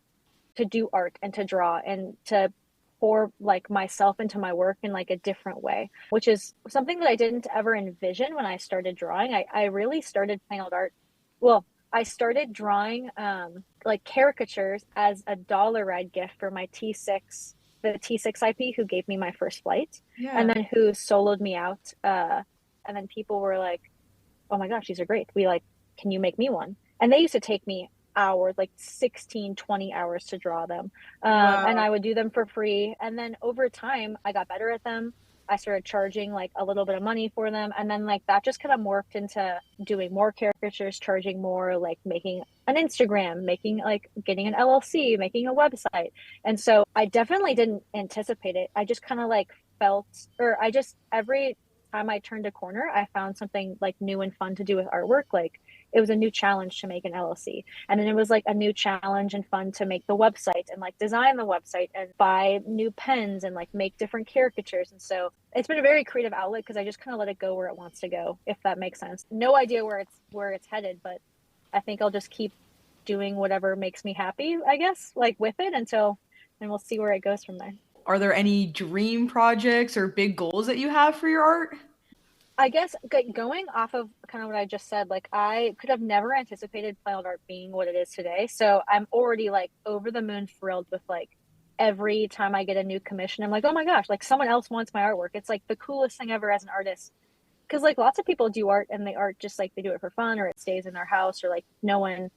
to do art and to draw and to pour like myself into my work in like a different way, which is something that I didn't ever envision when I started drawing. I really started plain old art. Well, I started drawing like caricatures as a dollar ride gift for my T6, the T6 IP who gave me my first flight, and Yeah. then who soloed me out. And then people were like, oh my gosh, these are great. We like, can you make me one? And they used to take me hours, like 16, 20 hours to draw them. And Wow. I would do them for free. And then over time, I got better at them. I started charging like a little bit of money for them. And then like that just kind of morphed into doing more caricatures, charging more, like making an Instagram, making like getting an LLC, making a website. And so I definitely didn't anticipate it. I just kind of like felt, or I just, every time I turned a corner, I found something like new and fun to do with artwork. Like it was a new challenge to make an LLC. And then it was like a new challenge and fun to make the website and like design the website and buy new pens and like make different caricatures. And so it's been a very creative outlet because I just kind of let it go where it wants to go, if that makes sense. No idea where it's headed, but I think I'll just keep doing whatever makes me happy, I guess, like with it and we'll see where it goes from there. Are there any dream projects or big goals that you have for your art? I guess going off of kind of what I just said, like I could have never anticipated Planet Art being what it is today. So I'm already like over the moon thrilled with like every time I get a new commission. I'm like, oh my gosh, like someone else wants my artwork. It's like the coolest thing ever as an artist. Because like lots of people do art and they art just like they do it for fun, or it stays in their house, or like no one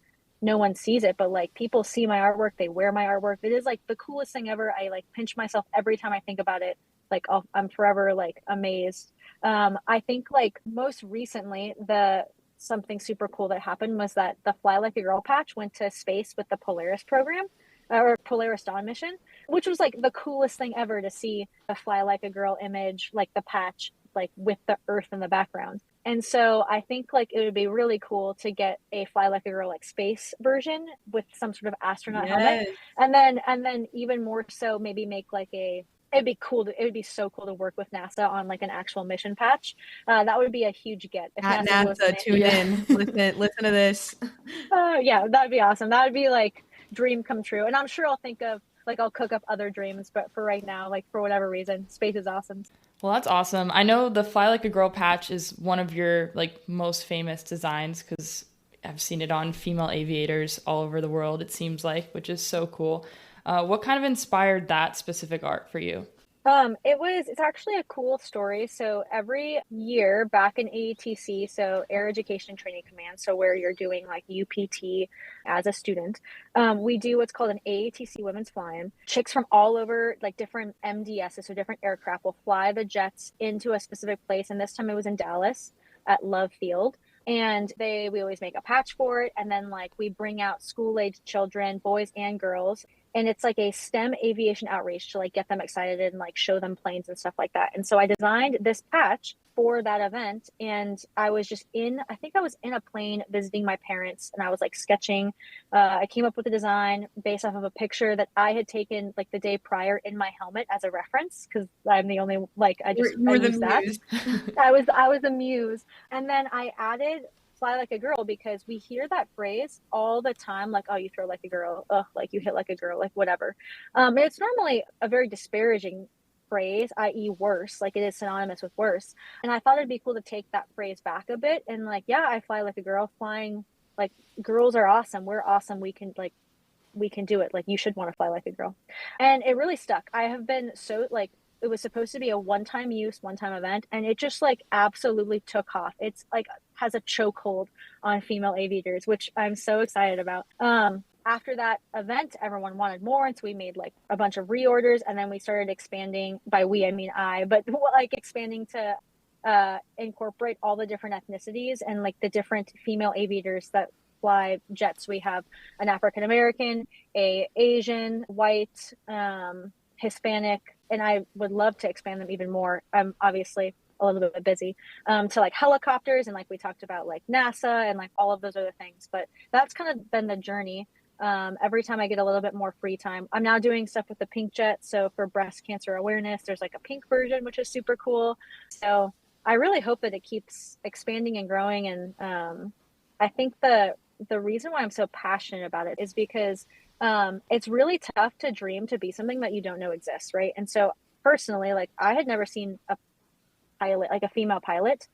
sees it, but like people see my artwork, they wear my artwork. It is like the coolest thing ever. I like pinch myself every time I think about it. Like I'm forever like amazed. I think like most recently the something super cool that happened was that the Fly Like a Girl patch went to space with the Polaris program, or Polaris Dawn mission, which was like the coolest thing ever to see the Fly Like a Girl image, like the patch, like with the Earth in the background. And so I think like it would be really cool to get a Fly Like a Girl like space version with some sort of astronaut helmet. Yes. And then even more so maybe make like it would be so cool to work with NASA on like an actual mission patch. That would be a huge get if At NASA's NASA, listening. tune in. Listen to this. Yeah, that'd be awesome. That would be like dream come true. And I'm sure I'll think of like I'll cook up other dreams, but for right now, like for whatever reason, space is awesome. Well, that's awesome. I know the Fly Like a Girl patch is one of your like most famous designs because I've seen it on female aviators all over the world, it seems like, which is so cool. What kind of inspired that specific art for you? It's actually a cool story. So every year back in AETC, so Air Education and Training Command, so where you're doing like UPT as a student, we do what's called an AETC Women's Fly-In. Chicks from all over, like different MDSs, so different aircraft, will fly the jets into a specific place. And this time it was in Dallas at Love Field. And we always make a patch for it. And then like we bring out school-aged children, boys and girls, and it's like a STEM aviation outreach to like get them excited and like show them planes and stuff like that. And so I designed this patch for that event, and I was just I think I was in a plane visiting my parents, and I was like sketching. I came up with a design based off of a picture that I had taken like the day prior in my helmet as a reference, because I'm the only like I used that. I was the muse, and then I added Fly Like a Girl because we hear that phrase all the time, like, oh, you throw like a girl, oh, like you hit like a girl, like whatever. It's normally a very disparaging phrase, i.e. worse, like it is synonymous with worse. And I thought it'd be cool to take that phrase back a bit and like, yeah, I fly like a girl. Flying, like, girls are awesome. We're awesome. We can do it. Like, you should want to fly like a girl. And it really stuck. I have been so like, it was supposed to be a one-time event, and it just like absolutely took off. It's like has a chokehold on female aviators, which I'm so excited about. After that event, everyone wanted more, and so we made like a bunch of reorders, and then we started expanding. By we, I mean I, but like expanding to incorporate all the different ethnicities and like the different female aviators that fly jets. We have an African American, a Asian, white, Hispanic, and I would love to expand them even more. I'm obviously a little bit busy, to like helicopters and like we talked about like NASA and like all of those other things. But that's kind of been the journey. Every time I get a little bit more free time, I'm now doing stuff with the pink jet. So for breast cancer awareness, there's like a pink version, which is super cool. So I really hope that it keeps expanding and growing. And I think the reason why I'm so passionate about it is because it's really tough to dream to be something that you don't know exists, right? And so personally, like I had never seen a pilot, like a female pilot,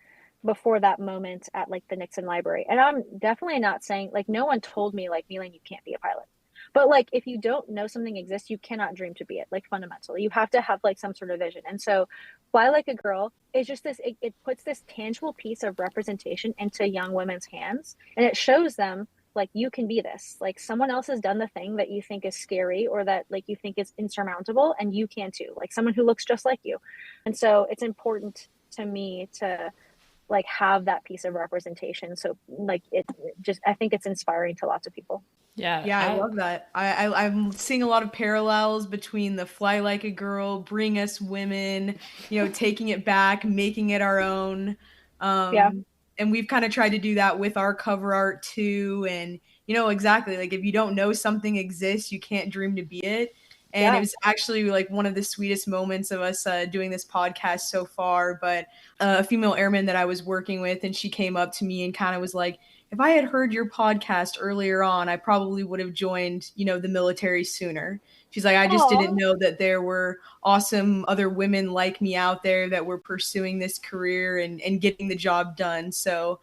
before that moment at like the Nixon Library. And I'm definitely not saying like no one told me like, Melaine, you can't be a pilot. But like if you don't know something exists, you cannot dream to be it. Like fundamentally, you have to have like some sort of vision. And so Fly Like a Girl is just this, it puts this tangible piece of representation into young women's hands, and it shows them like you can be this. Like someone else has done the thing that you think is scary or that like you think is insurmountable, and you can too. Like someone who looks just like you. And so it's important to me to like have that piece of representation. So like it just, I think it's inspiring to lots of people. Yeah, I love that. I'm seeing a lot of parallels between the Fly Like a Girl, Bring Us Women, taking it back, making it our own. Yeah. And we've kind of tried to do that with our cover art too. And, exactly, like if you don't know something exists, you can't dream to be it. And It was actually like one of the sweetest moments of us doing this podcast so far. But a female airman that I was working with, and she came up to me and kind of was like, if I had heard your podcast earlier on, I probably would have joined, the military sooner. She's like, I just didn't know that there were awesome other women like me out there that were pursuing this career and getting the job done. So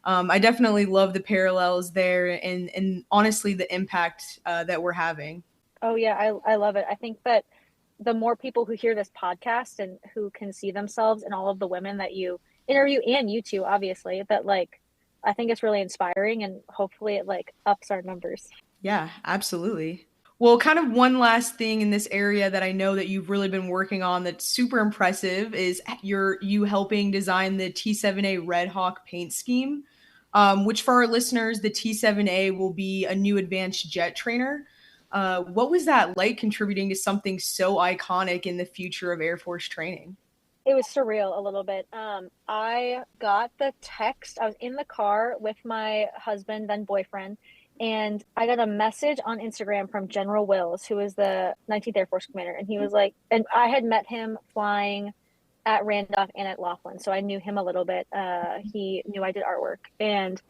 I definitely love the parallels there and honestly, the impact that we're having. Oh yeah, I love it. I think that the more people who hear this podcast and who can see themselves in all of the women that you interview, and you too, obviously, that like, I think it's really inspiring, and hopefully it like ups our numbers. Yeah, absolutely. Well, kind of one last thing in this area that I know that you've really been working on that's super impressive is you helping design the T7A Red Hawk paint scheme, which for our listeners, the T7A will be a new advanced jet trainer. What was that like contributing to something so iconic in the future of Air Force training? It was surreal a little bit. I got the text. I was in the car with my husband, then boyfriend, and I got a message on Instagram from General Wills, who is the 19th Air Force commander. And he was like, and I had met him flying at Randolph and at Laughlin, so I knew him a little bit. He knew I did artwork, and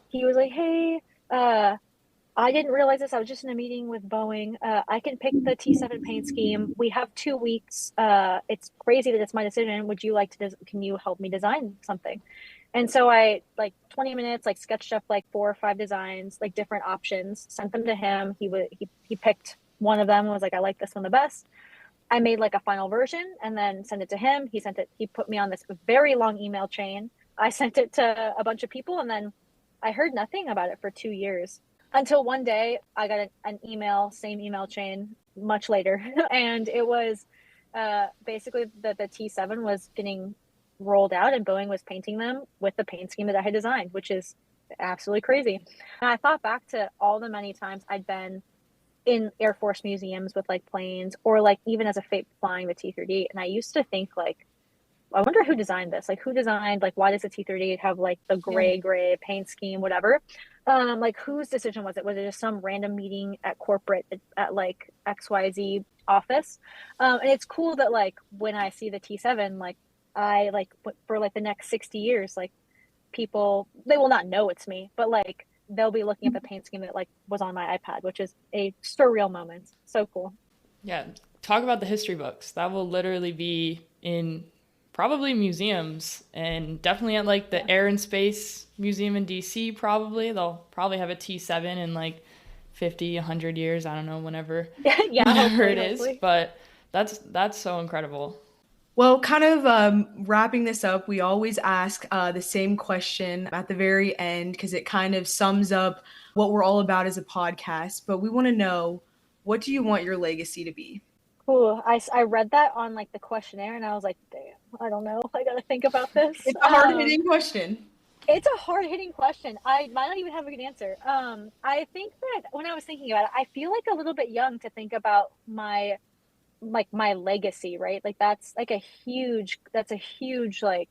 he was like, "Hey, uh, I didn't realize this. I was just in a meeting with Boeing. I can pick the T7 paint scheme. We have 2 weeks. It's crazy that it's my decision. Would you like to, can you help me design something?" And so I, like 20 minutes, like sketched up like 4 or 5 designs, like different options, sent them to him. He picked one of them and was like, "I like this one the best." I made like a final version and then sent it to him. He put me on this very long email chain. I sent it to a bunch of people, and then I heard nothing about it for 2 years until one day I got an email, same email chain much later. And it was basically that the T7 was getting rolled out and Boeing was painting them with the paint scheme that I had designed, which is absolutely crazy. And I thought back to all the many times I'd been in Air Force museums with like planes, or like even as a FAIP flying the T-38. And I used to think like, I wonder who designed this. Like, who designed, like, why does the T-38 have like the gray paint scheme, whatever? Like, whose decision was it? Was it just some random meeting at corporate at like XYZ office? And it's cool that like when I see the T7, like I like for like the next 60 years, like people, they will not know it's me, but like they'll be looking at the paint scheme that like was on my iPad, which is a surreal moment. So cool. Yeah, talk about the history books. That will literally be in probably museums, and definitely at like the Air and Space Museum in DC. Probably they'll probably have a T7 in like 50, 100 years. I don't know, whenever Yeah, whenever it is. hopefully. But that's so incredible. Well, kind of wrapping this up, we always ask the same question at the very end because it kind of sums up what we're all about as a podcast. But we want to know, what do you want your legacy to be? Cool. I read that on like the questionnaire and I was like, damn, I don't know. I gotta think about this. It's a hard-hitting question. It's a hard-hitting question. I might not even have a good answer. I think that when I was thinking about it, I feel like a little bit young to think about my legacy, right? Like that's a huge like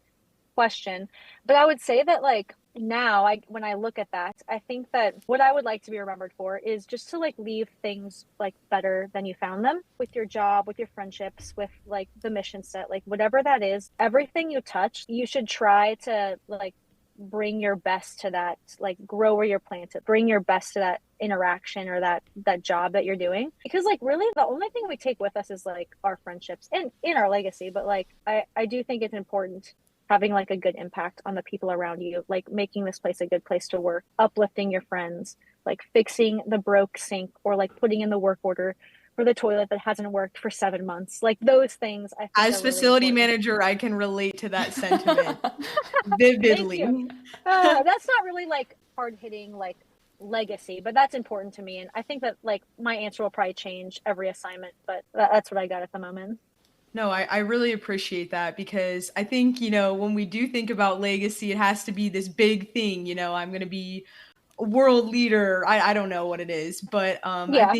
question. But I would say that like now when I look at that, I think that what I would like to be remembered for is just to like leave things like better than you found them, with your job, with your friendships, with like the mission set, like whatever that is, everything you touch, you should try to like bring your best to that, like grow where you're planted, bring your best to that interaction or that job that you're doing, because like really the only thing we take with us is like our friendships and in our legacy. But like I do think it's important having like a good impact on the people around you, like making this place a good place to work, uplifting your friends, like fixing the broke sink, or like putting in the work order for the toilet that hasn't worked for 7 months. Like those things I think As are really facility important. manager, I can relate to that sentiment Thank vividly. you. That's not really like hard hitting like legacy, but that's important to me. And I think that like my answer will probably change every assignment, but that's what I got at the moment. No, I really appreciate that because I think, when we do think about legacy, it has to be this big thing, I'm going to be a world leader. I don't know what it is, but Yeah.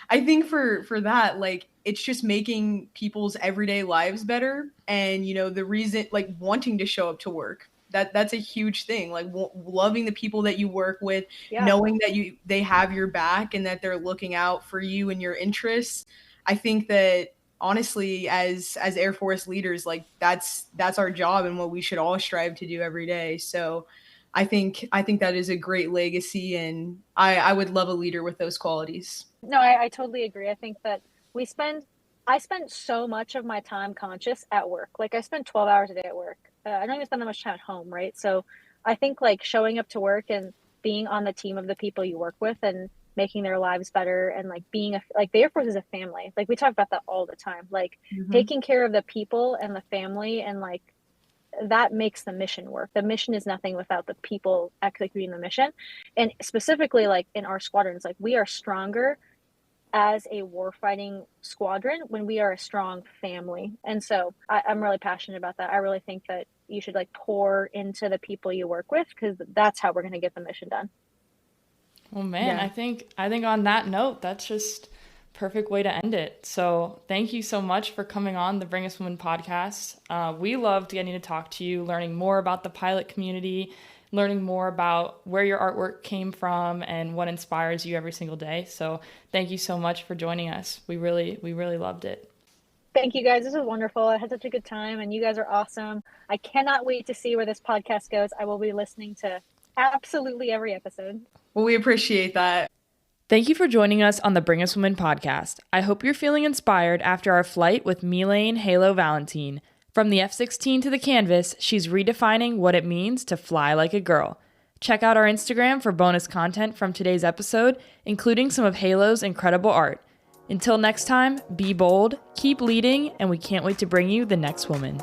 I think for that, like it's just making people's everyday lives better, and the reason, like wanting to show up to work. That's a huge thing. Like loving the people that you work with, Yeah. knowing that they have your back and that they're looking out for you and your interests. I think that honestly, as Air Force leaders, like that's our job and what we should all strive to do every day. So I think that is a great legacy, and I would love a leader with those qualities. No, I totally agree. I think that I spend so much of my time conscious at work. Like I spend 12 hours a day at work. I don't even spend that much time at home, right? So I think like showing up to work and being on the team of the people you work with and making their lives better, and like being like the Air Force is a family. Like we talk about that all the time. Like taking care of the people and the family, and like that makes the mission work. The mission is nothing without the people executing the mission. And specifically like in our squadrons, like we are stronger as a warfighting squadron when we are a strong family. And so I'm really passionate about that. I really think that you should like pour into the people you work with, because that's how we're going to get the mission done. Well, man, Yeah. I think on that note, perfect way to end it. So thank you so much for coming on the Bring Us Women podcast. We loved getting to talk to you, learning more about the pilot community, learning more about where your artwork came from and what inspires you every single day. So thank you so much for joining us. We really loved it. Thank you guys. This was wonderful. I had such a good time and you guys are awesome. I cannot wait to see where this podcast goes. I will be listening to absolutely every episode. Well, we appreciate that. Thank you for joining us on the Bring Us Women podcast. I hope you're feeling inspired after our flight with Melaine Valentin. From the F-16 to the canvas, she's redefining what it means to fly like a girl. Check out our Instagram for bonus content from today's episode, including some of Halo's incredible art. Until next time, be bold, keep leading, and we can't wait to bring you the next woman.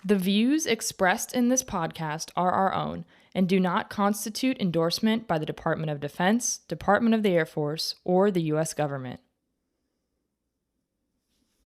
The views expressed in this podcast are our own and do not constitute endorsement by the Department of Defense, Department of the Air Force, or the U.S. government.